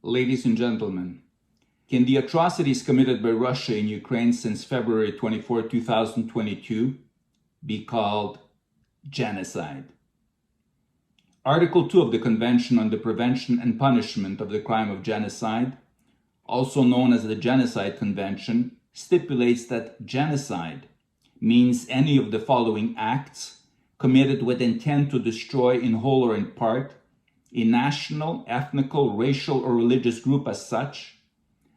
Ladies and gentlemen, can the atrocities committed by Russia in Ukraine since February 24, 2022 be called genocide? Article 2 of the Convention on the Prevention and Punishment of the Crime of Genocide, also known as the Genocide Convention, stipulates that genocide means any of the following acts committed with intent to destroy in whole or in part a national, ethnical, racial, or religious group as such,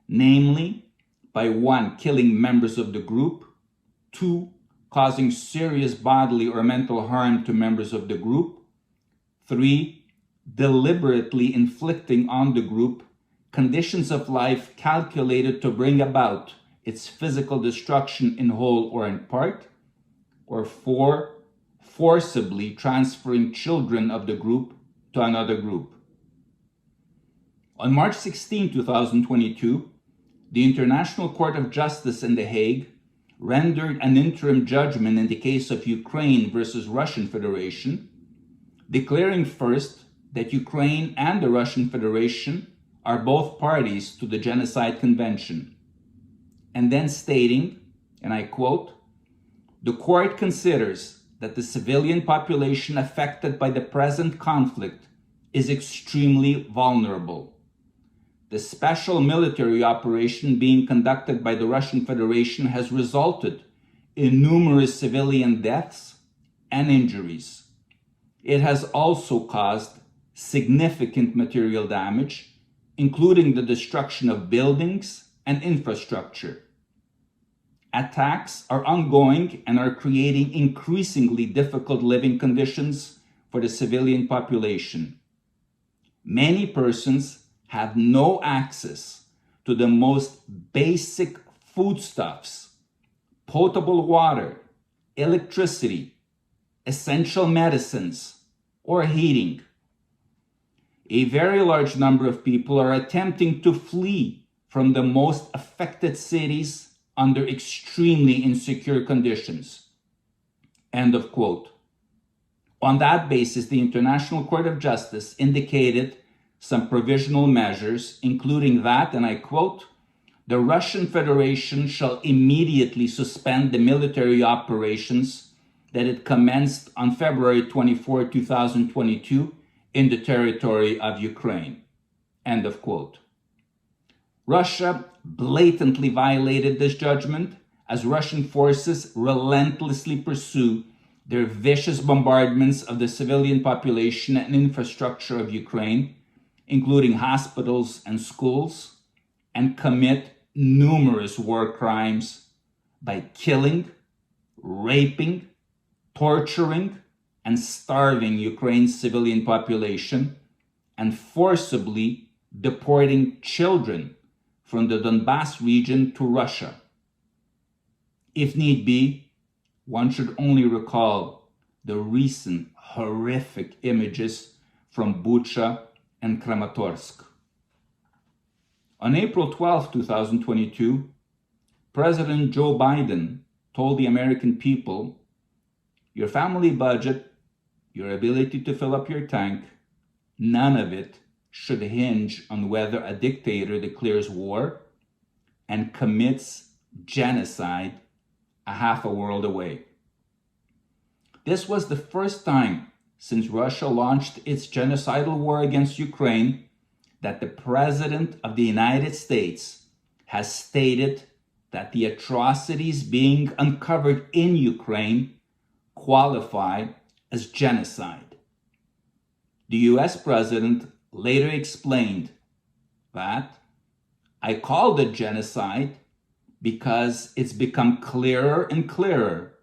namely, by 1. Killing members of the group, 2. Causing serious bodily or mental harm to members of the group, 3. Deliberately inflicting on the group conditions of life calculated to bring about its physical destruction in whole or in part, or 4. Forcibly transferring children of the group to another group. On March 16, 2022, the International Court of Justice in The Hague rendered an interim judgment in the case of Ukraine versus Russian Federation, declaring first that Ukraine and the Russian Federation are both parties to the Genocide Convention, and then stating, and I quote, "The court considers that the civilian population affected by the present conflict is extremely vulnerable. The special military operation being conducted by the Russian Federation has resulted in numerous civilian deaths and injuries. It has also caused significant material damage, including the destruction of buildings and infrastructure. Attacks are ongoing and are creating increasingly difficult living conditions for the civilian population. Many persons have no access to the most basic foodstuffs, potable water, electricity, essential medicines, or heating. A very large number of people are attempting to flee from the most affected cities under extremely insecure conditions." End of quote. On that basis, the International Court of Justice indicated some provisional measures, including that, and I quote, "The Russian Federation shall immediately suspend the military operations that it commenced on February 24, 2022 in the territory of Ukraine." End of quote. Russia blatantly violated this judgment as Russian forces relentlessly pursue their vicious bombardments of the civilian population and infrastructure of Ukraine, including hospitals and schools, and commit numerous war crimes by killing, raping, torturing, and starving Ukraine's civilian population, and forcibly deporting children from the Donbass region to Russia. If need be, one should only recall the recent horrific images from Bucha and Kramatorsk. On April 12, 2022, President Joe Biden told the American people, "Your family budget, your ability to fill up your tank, none of it should hinge on whether a dictator declares war and commits genocide a half a world away." This was the first time since Russia launched its genocidal war against Ukraine that the President of the United States has stated that the atrocities being uncovered in Ukraine qualify as genocide. The US President later explained that, "I called it genocide because it's become clearer and clearer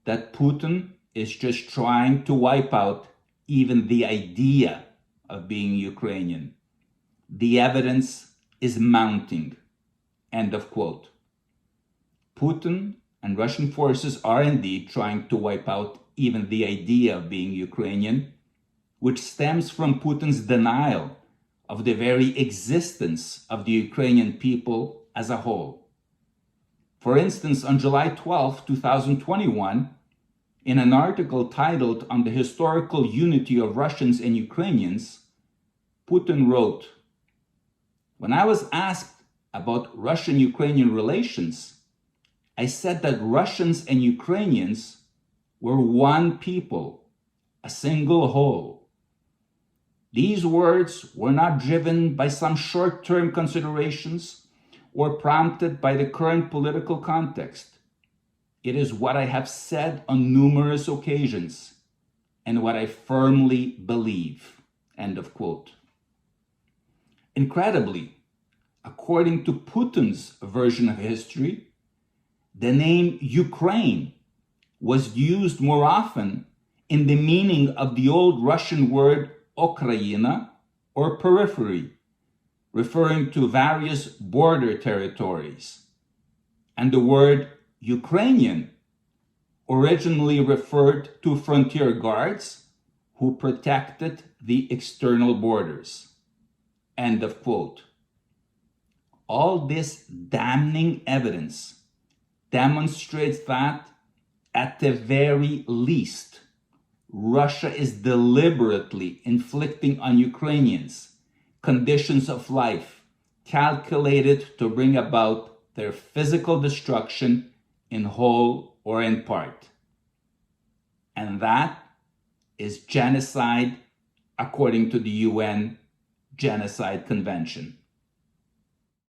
that Putin is just trying to wipe out even the idea of being Ukrainian. The evidence is mounting." End of quote. Putin and Russian forces are indeed trying to wipe out even the idea of being Ukrainian, which stems from Putin's denial of the very existence of the Ukrainian people as a whole. For instance, on July 12, 2021, in an article titled "On the Historical Unity of Russians and Ukrainians," Putin wrote, When I was asked about Russian-Ukrainian relations, I said that Russians and Ukrainians were one people, a single whole. These words were not driven by some short-term considerations or prompted by the current political context. It is what I have said on numerous occasions and what I firmly believe. End of quote. Incredibly, according to Putin's version of history, the name Ukraine was used more often in the meaning of the old Russian word Okraina, or periphery, referring to various border territories. And the word Ukrainian originally referred to frontier guards who protected the external borders. End of quote. All this damning evidence demonstrates that, at the very least, Russia is deliberately inflicting on Ukrainians conditions of life calculated to bring about their physical destruction in whole or in part. And that is genocide according to the UN Genocide Convention.